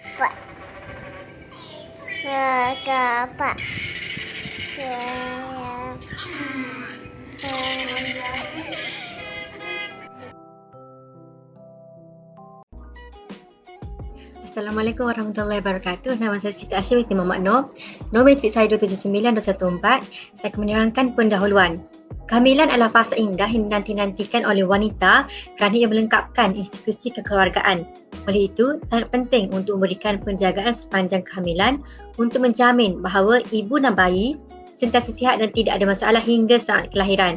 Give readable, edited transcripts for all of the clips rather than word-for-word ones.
Pak. Pak. Assalamualaikum warahmatullahi wabarakatuh. Nama saya Siti Asyir binti Muhammad Noor. Nombor matrik saya 279-214. Saya akan menerangkan pendahuluan. Kehamilan adalah fasa indah yang dinanti-nantikan oleh wanita kerana ia melengkapkan institusi kekeluargaan. Oleh itu, sangat penting untuk memberikan penjagaan sepanjang kehamilan untuk menjamin bahawa ibu dan bayi sentiasa sihat dan tidak ada masalah hingga saat kelahiran.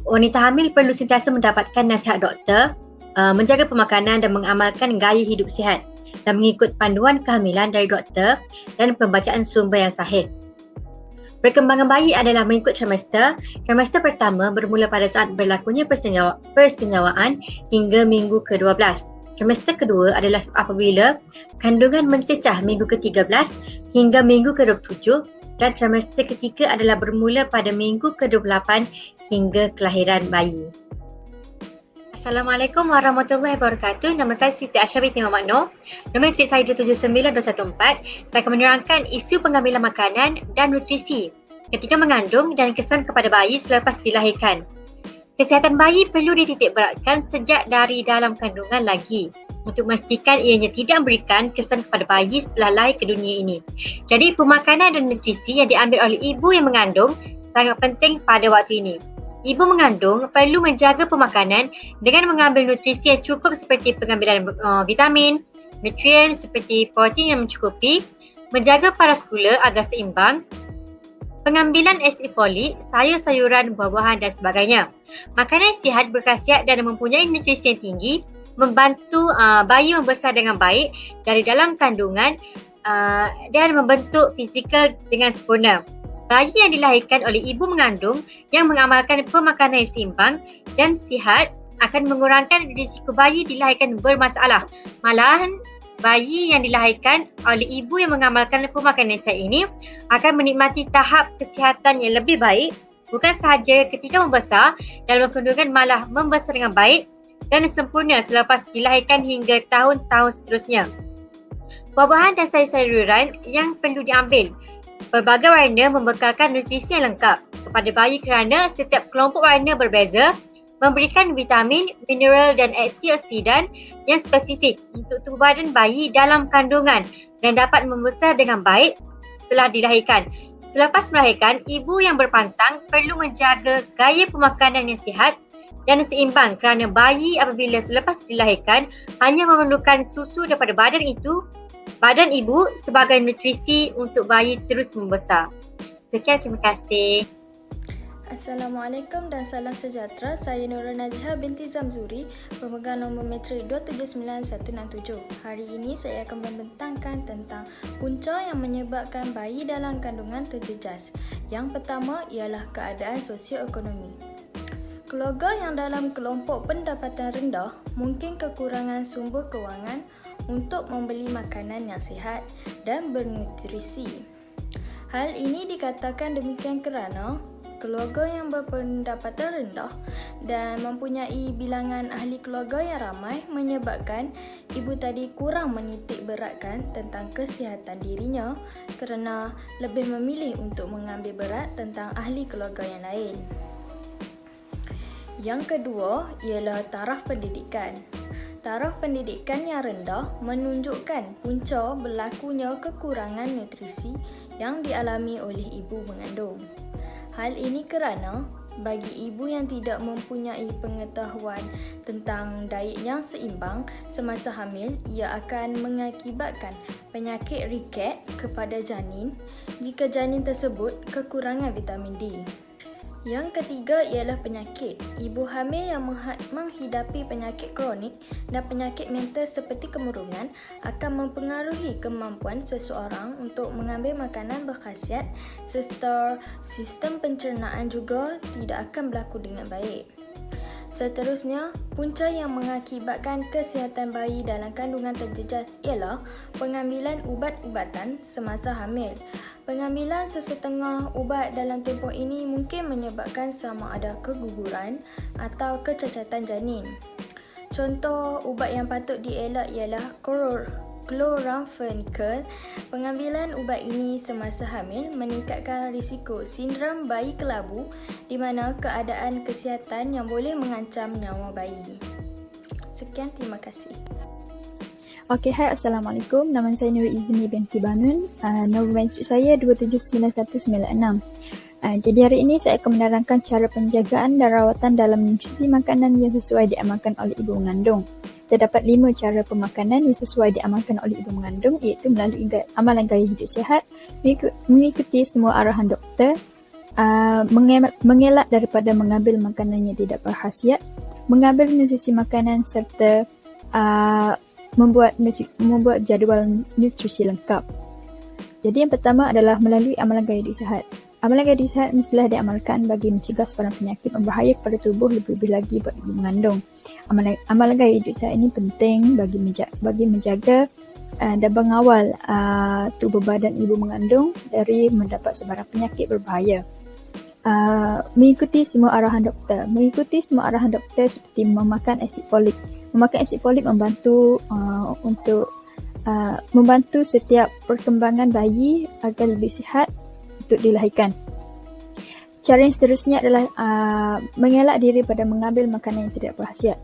Wanita hamil perlu sentiasa mendapatkan nasihat doktor, menjaga pemakanan dan mengamalkan gaya hidup sihat dan mengikut panduan kehamilan dari doktor dan pembacaan sumber yang sahih. Perkembangan bayi adalah mengikut trimester. Trimester pertama bermula pada saat berlakunya persenyawaan hingga minggu ke-12. Trimester kedua adalah apabila kandungan mencecah minggu ke-13 hingga minggu ke-27 dan trimester ketiga adalah bermula pada minggu ke-28 hingga kelahiran bayi. Assalamualaikum warahmatullahi wabarakatuh. Nama saya Siti Asyir binti Muhammad Noor. Nombor matrik saya 279-214. Saya akan menerangkan isu pengambilan makanan dan nutrisi ketika mengandung dan kesan kepada bayi selepas dilahirkan. Kesihatan bayi perlu dititik beratkan sejak dari dalam kandungan lagi untuk memastikan ianya tidak memberikan kesan kepada bayi setelah lahir ke dunia ini. Jadi pemakanan dan nutrisi yang diambil oleh ibu yang mengandung sangat penting pada waktu ini. Ibu mengandung perlu menjaga pemakanan dengan mengambil nutrisi yang cukup seperti pengambilan vitamin, nutrien seperti protein yang mencukupi, menjaga paras gula agar seimbang, pengambilan asid folik, sayur-sayuran, buah-buahan dan sebagainya. Makanan sihat, berkhasiat dan mempunyai nutrisi yang tinggi membantu bayi membesar dengan baik dari dalam kandungan dan membentuk fizikal dengan sempurna. Bayi yang dilahirkan oleh ibu mengandung yang mengamalkan pemakanan yang seimbang dan sihat akan mengurangkan risiko bayi dilahirkan bermasalah. Malahan, bayi yang dilahirkan oleh ibu yang mengamalkan pemakanan yang sihat ini akan menikmati tahap kesihatan yang lebih baik, bukan sahaja ketika membesar dalam kandungan, malah membesar dengan baik dan sempurna selepas dilahirkan hingga tahun-tahun seterusnya. Buah-buahan dan sayur-sayuran yang perlu diambil. Pelbagai warna membekalkan nutrisi yang lengkap kepada bayi kerana setiap kelompok warna berbeza, memberikan vitamin, mineral dan antioksidan yang spesifik untuk tubuh badan bayi dalam kandungan dan dapat membesar dengan baik setelah dilahirkan. Selepas melahirkan, ibu yang berpantang perlu menjaga gaya pemakanan yang sihat dan seimbang kerana bayi apabila selepas dilahirkan hanya memerlukan susu daripada badan ibu sebagai nutrisi untuk bayi terus membesar. Sekian, terima kasih. Assalamualaikum dan salam sejahtera. Saya Nurul Najhah binti Zamzuri, pemegang nombor matrik 279-167. Hari ini saya akan membentangkan tentang punca yang menyebabkan bayi dalam kandungan terjejas. Yang pertama ialah keadaan sosioekonomi. Keluarga yang dalam kelompok pendapatan rendah mungkin kekurangan sumber kewangan untuk membeli makanan yang sihat dan bernutrisi. Hal ini dikatakan demikian kerana keluarga yang berpendapatan rendah dan mempunyai bilangan ahli keluarga yang ramai menyebabkan ibu tadi kurang menitik beratkan tentang kesihatan dirinya kerana lebih memilih untuk mengambil berat tentang ahli keluarga yang lain. Yang kedua ialah taraf pendidikan. Taraf pendidikan yang rendah menunjukkan punca berlakunya kekurangan nutrisi yang dialami oleh ibu mengandung. Hal ini kerana bagi ibu yang tidak mempunyai pengetahuan tentang diet yang seimbang semasa hamil, ia akan mengakibatkan penyakit riket kepada janin jika janin tersebut kekurangan vitamin D. Yang ketiga ialah penyakit. Ibu hamil yang menghidapi penyakit kronik dan penyakit mental seperti kemurungan akan mempengaruhi kemampuan seseorang untuk mengambil makanan berkhasiat serta sistem pencernaan juga tidak akan berlaku dengan baik. Seterusnya, punca yang mengakibatkan kesihatan bayi dalam kandungan terjejas ialah pengambilan ubat-ubatan semasa hamil. Pengambilan sesetengah ubat dalam tempoh ini mungkin menyebabkan sama ada keguguran atau kecacatan janin. Contoh ubat yang patut dielak ialah chloramphenicol. Pengambilan ubat ini semasa hamil meningkatkan risiko sindrom bayi kelabu di mana keadaan kesihatan yang boleh mengancam nyawa bayi. Sekian, terima kasih. Okey, hai, Assalamualaikum. Nama saya Nur Izmi binti Banun. Nombor metric saya 279196. Jadi hari ini saya akan menerangkan cara penjagaan dan rawatan dalam nutrisi makanan yang sesuai diamalkan oleh ibu mengandung. Terdapat 5 cara pemakanan yang sesuai diamalkan oleh ibu mengandung, iaitu melalui amalan gaya hidup sihat, mengikuti semua arahan doktor, mengelak daripada mengambil makanan yang tidak berkhasiat, mengambil nutrisi makanan serta membuat jadual nutrisi lengkap. Jadi yang pertama adalah melalui amalan gaya hidup sihat. Amalan gaya hidup sihat mestilah diamalkan bagi mencegah sebarang penyakit berbahaya kepada tubuh, lebih-lebih lagi buat ibu mengandung. Amalan gaya hidup sihat ini penting bagi menjaga dan mengawal tubuh badan ibu mengandung dari mendapat sebarang penyakit berbahaya. Mengikuti semua arahan doktor. Mengikuti semua arahan doktor seperti memakan asid folik. Memakan asid folik membantu membantu setiap perkembangan bayi agar lebih sihat untuk dilahirkan. Cara yang seterusnya adalah mengelak diri pada mengambil makanan yang tidak berkhasiat.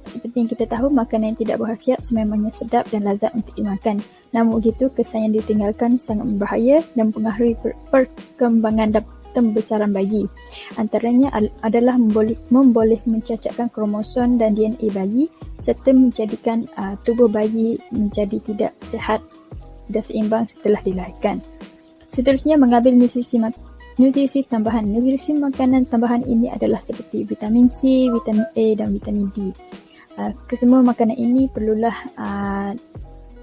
Seperti yang kita tahu, makanan yang tidak berkhasiat sememangnya sedap dan lazat untuk dimakan. Namun begitu, kesan yang ditinggalkan sangat berbahaya dan mempengaruhi perkembangan dan pembesaran bayi. Antaranya adalah memboleh mencacatkan kromosom dan DNA bayi serta menjadikan tubuh bayi menjadi tidak sihat dan seimbang setelah dilahirkan. Seterusnya, mengambil nutrisi tambahan. Nutrisi makanan tambahan ini adalah seperti vitamin C, vitamin A dan vitamin D. Kesemua makanan ini perlulah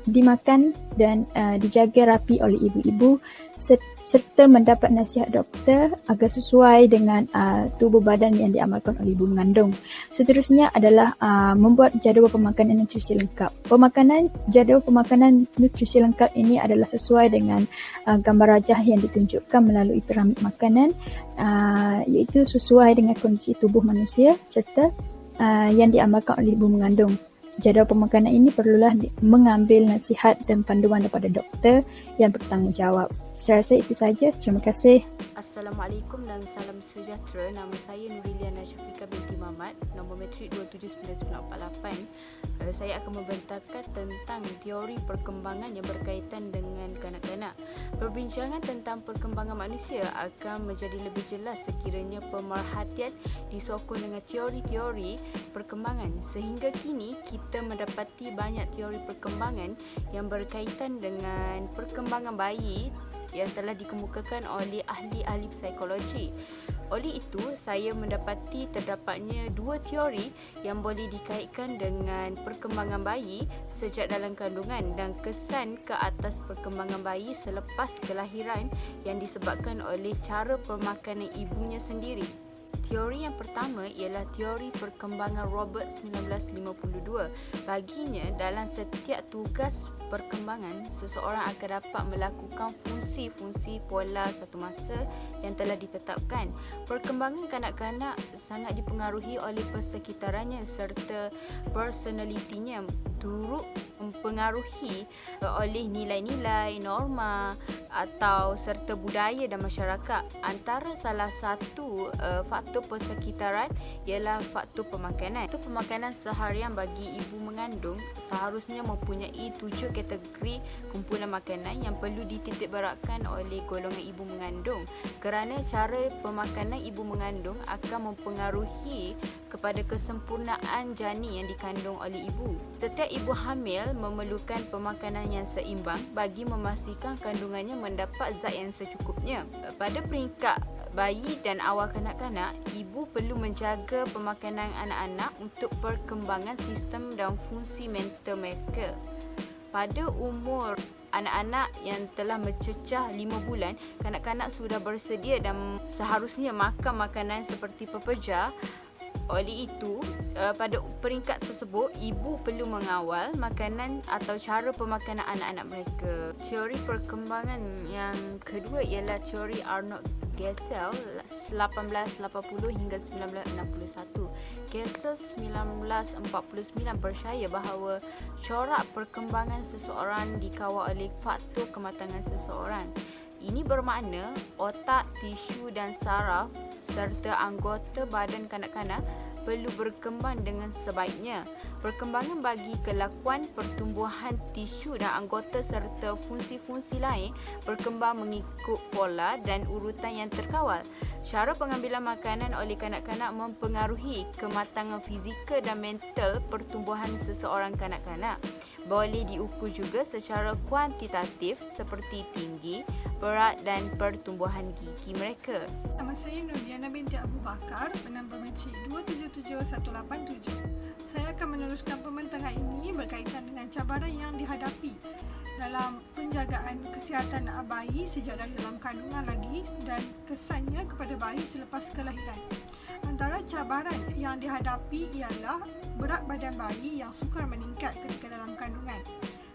dimakan dan dijaga rapi oleh ibu-ibu serta mendapat nasihat doktor agar sesuai dengan tubuh badan yang diamalkan oleh ibu mengandung. Seterusnya adalah membuat jadual pemakanan nutrisi lengkap. Jadual pemakanan nutrisi lengkap ini adalah sesuai dengan gambar rajah yang ditunjukkan melalui piramid makanan, iaitu sesuai dengan kondisi tubuh manusia serta yang diamalkan oleh ibu mengandung. Jadual pemakanan ini perlulah mengambil nasihat dan panduan daripada doktor yang bertanggungjawab. Saya rasa itu saja. Terima kasih. Assalamualaikum dan salam sejahtera. Nama saya Nuriliana Syafiqah binti Mamat, nombor metrik 279948. Saya akan membentangkan tentang teori perkembangan yang berkaitan dengan kanak-kanak. Perbincangan tentang perkembangan manusia akan menjadi lebih jelas sekiranya pemerhatian disokong dengan teori-teori perkembangan. Sehingga kini kita mendapati banyak teori perkembangan yang berkaitan dengan perkembangan bayi yang telah dikemukakan oleh ahli-ahli psikologi. Oleh itu, saya mendapati terdapatnya 2 teori yang boleh dikaitkan dengan perkembangan bayi sejak dalam kandungan dan kesan ke atas perkembangan bayi selepas kelahiran yang disebabkan oleh cara pemakanan ibunya sendiri. Teori yang pertama ialah teori perkembangan Roberts 1952. Baginya, dalam setiap tugas perkembangan, seseorang akan dapat melakukan fungsi-fungsi pola satu masa yang telah ditetapkan. Perkembangan kanak-kanak sangat dipengaruhi oleh persekitarannya serta personalitinya turut mempengaruhi oleh nilai-nilai, norma atau serta budaya dan masyarakat. Antara salah satu faktor persekitaran ialah faktor pemakanan. Faktor pemakanan seharian bagi ibu mengandung seharusnya mempunyai 7 kategori kumpulan makanan yang perlu dititikberatkan oleh golongan ibu mengandung kerana cara pemakanan ibu mengandung akan mempengaruhi kepada kesempurnaan janin yang dikandung oleh ibu. Setiap ibu hamil memerlukan pemakanan yang seimbang bagi memastikan kandungannya mendapat zat yang secukupnya. Pada peringkat bayi dan awal kanak-kanak, ibu perlu menjaga pemakanan anak-anak untuk perkembangan sistem dan fungsi mental mereka. Pada umur anak-anak yang telah mencecah 5 bulan, kanak-kanak sudah bersedia dan seharusnya makan makanan seperti peperja. Oleh itu, pada peringkat tersebut, ibu perlu mengawal makanan atau cara pemakanan anak-anak mereka. Teori perkembangan yang kedua ialah teori Arnold Gesell 1880 hingga 1961. Gesell 1949 percaya bahawa corak perkembangan seseorang dikawal oleh faktor kematangan seseorang. Ini bermakna otak, tisu dan saraf serta anggota badan kanak-kanak perlu berkembang dengan sebaiknya. Perkembangan bagi kelakuan, pertumbuhan tisu dan anggota serta fungsi-fungsi lain berkembang mengikut pola dan urutan yang terkawal. Cara pengambilan makanan oleh kanak-kanak mempengaruhi kematangan fizikal dan mental pertumbuhan seseorang kanak-kanak. Boleh diukur juga secara kuantitatif seperti tinggi, berat dan pertumbuhan gigi mereka. Nama saya Nurdiana binti Abu Bakar, penambah Mencik 277187. Saya akan meneruskan pembentangkan ini berkaitan dengan cabaran yang dihadapi dalam penjagaan kesihatan bayi sejak dari dalam kandungan lagi dan kesannya kepada bayi selepas kelahiran. Antara cabaran yang dihadapi ialah berat badan bayi yang sukar meningkat ketika dalam kandungan.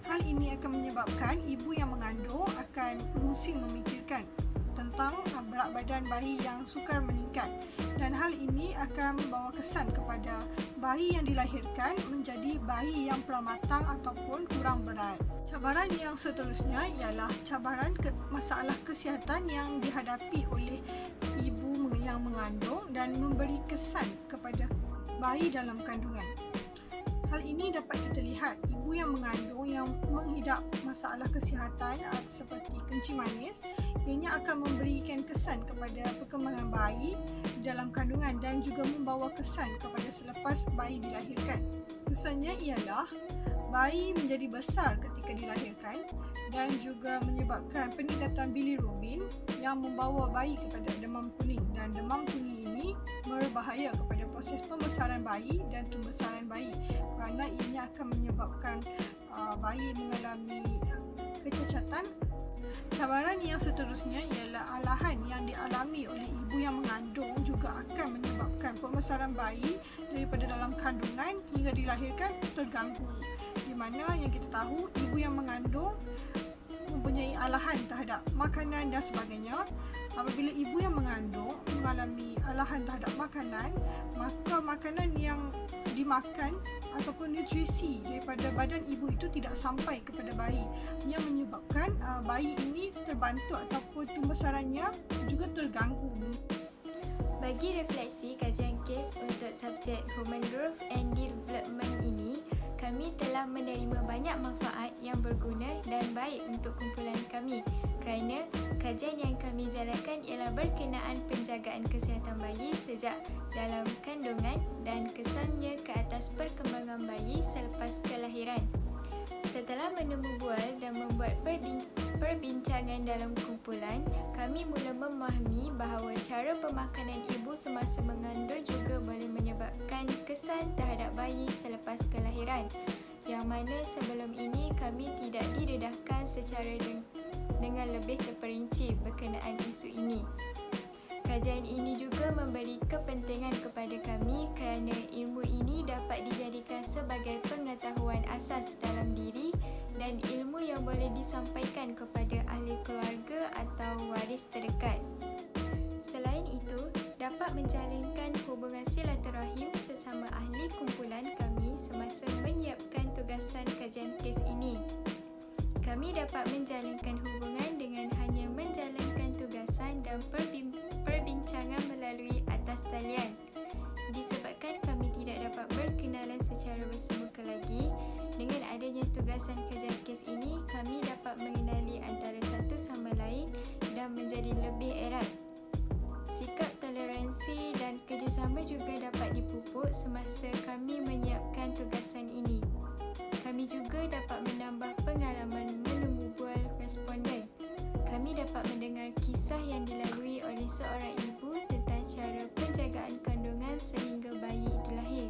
Hal ini akan menyebabkan ibu yang mengandung akan pusing memikirkan tentang berat badan bayi yang sukar meningkat, dan hal ini akan membawa kesan kepada bayi yang dilahirkan menjadi bayi yang kurang matang ataupun kurang berat. Cabaran yang seterusnya ialah cabaran masalah kesihatan yang dihadapi oleh ibu yang mengandung dan memberi kesan kepada bayi dalam kandungan. Hal ini dapat kita lihat ibu yang mengandung yang menghidap masalah kesihatan seperti kencing manis, ianya akan memberikan kesan kepada perkembangan bayi dalam kandungan dan juga membawa kesan kepada selepas bayi dilahirkan. Kesannya ialah bayi menjadi besar ketika dilahirkan dan juga menyebabkan peningkatan bilirubin yang membawa bayi kepada demam kuning, dan demam kuning ini berbahaya kepada proses pembesaran bayi dan tumbesaran bayi kerana ini akan menyebabkan bayi mengalami kecacatan. Cabaran yang seterusnya ialah alahan yang dialami oleh ibu yang mengandung juga akan menyebabkan pembesaran bayi daripada dalam kandungan hingga dilahirkan terganggu, di mana yang kita tahu ibu yang mengandung mempunyai alahan terhadap makanan dan sebagainya. Apabila ibu yang mengandung mengalami alahan terhadap makanan, maka makanan yang dimakan ataupun nutrisi daripada badan ibu itu tidak sampai kepada bayi, yang menyebabkan bayi ini terbantu ataupun tumbesarannya juga terganggu. Bagi refleksi kajian kes untuk subjek Human Growth and Development ini, kami telah menerima banyak manfaat yang berguna dan baik untuk kumpulan kami kerana kajian yang kami jalankan ialah berkenaan penjagaan kesihatan bayi sejak dalam kandungan dan kesannya ke atas perkembangan bayi selepas kelahiran. Setelah menemu bual dan membuat perbincangan dalam kumpulan, kami mula memahami bahawa cara pemakanan ibu semasa mengandung juga boleh menyebabkan kesan terhadap bayi selepas kelahiran, yang mana sebelum ini kami tidak didedahkan secara dengan lebih terperinci berkenaan isu ini. Kajian ini juga memberi kepentingan kepada kami kerana ilmu ini dapat dijadikan sebagai pengetahuan asas dalam diri dan ilmu yang boleh disampaikan kepada ahli keluarga atau waris terdekat. Selain itu, dapat menjalinkan hubungan silaturahim sesama ahli kumpulan kami semasa menyiapkan tugasan kajian kes ini. Kami dapat menjalinkan hubungan dengan hanya menjalankan tugasan dan perbincangan melalui atas talian. Disebabkan kami tidak dapat berkenalan secara bersemuka lagi, dengan adanya tugasan kajian kes ini, kami dapat mengenali antara satu sama lain dan menjadi lebih erat. Sikap toleransi dan kerjasama juga dapat dipupuk semasa kami menyiapkan tugasan ini. Kami juga dapat menambah pengalaman menemu bual responden. Kami dapat mendengar kisah yang dilalui oleh seorang ibu tentang cara penjagaan kandungan sehingga bayi itu lahir.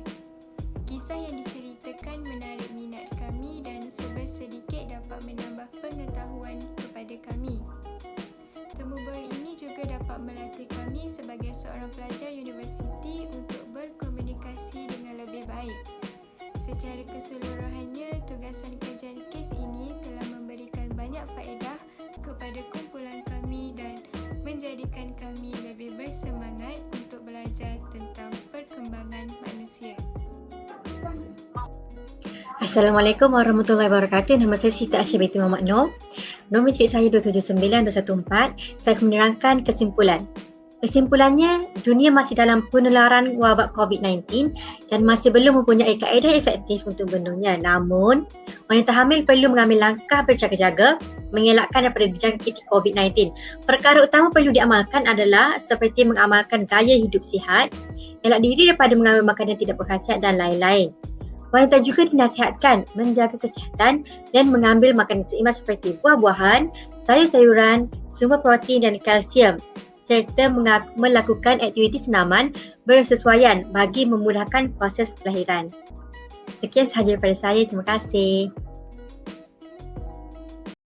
Kisah yang diceritakan menarik minat kami dan sedikit dapat menambah pengetahuan kepada kami. Temu bual ini juga dapat melatih kami sebagai seorang pelajar universiti untuk berkomunikasi dengan lebih baik. Secara keseluruhannya, tugasan kajian kes ini telah memberikan banyak faedah kepada kumpulan kami dan menjadikan kami lebih bersemangat untuk belajar tentang perkembangan manusia. Assalamualaikum warahmatullahi wabarakatuh. Nama saya Siti Aisyah binti Muhammad Noor. Nombor matrik saya 279-214. Saya akan menerangkan kesimpulan. Kesimpulannya, dunia masih dalam penularan wabak COVID-19 dan masih belum mempunyai kaedah efektif untuk membendungnya. Namun, wanita hamil perlu mengambil langkah berjaga-jaga mengelakkan daripada dijangkiti COVID-19. Perkara utama perlu diamalkan adalah seperti mengamalkan gaya hidup sihat, elak diri daripada mengambil makanan tidak berkhasiat dan lain-lain. Wanita juga dinasihatkan menjaga kesihatan dan mengambil makanan seimbang seperti buah-buahan, sayur-sayuran, sumber protein dan kalsium serta melakukan aktiviti senaman bersesuaian bagi memudahkan proses kelahiran. Sekian sahaja daripada saya. Terima kasih.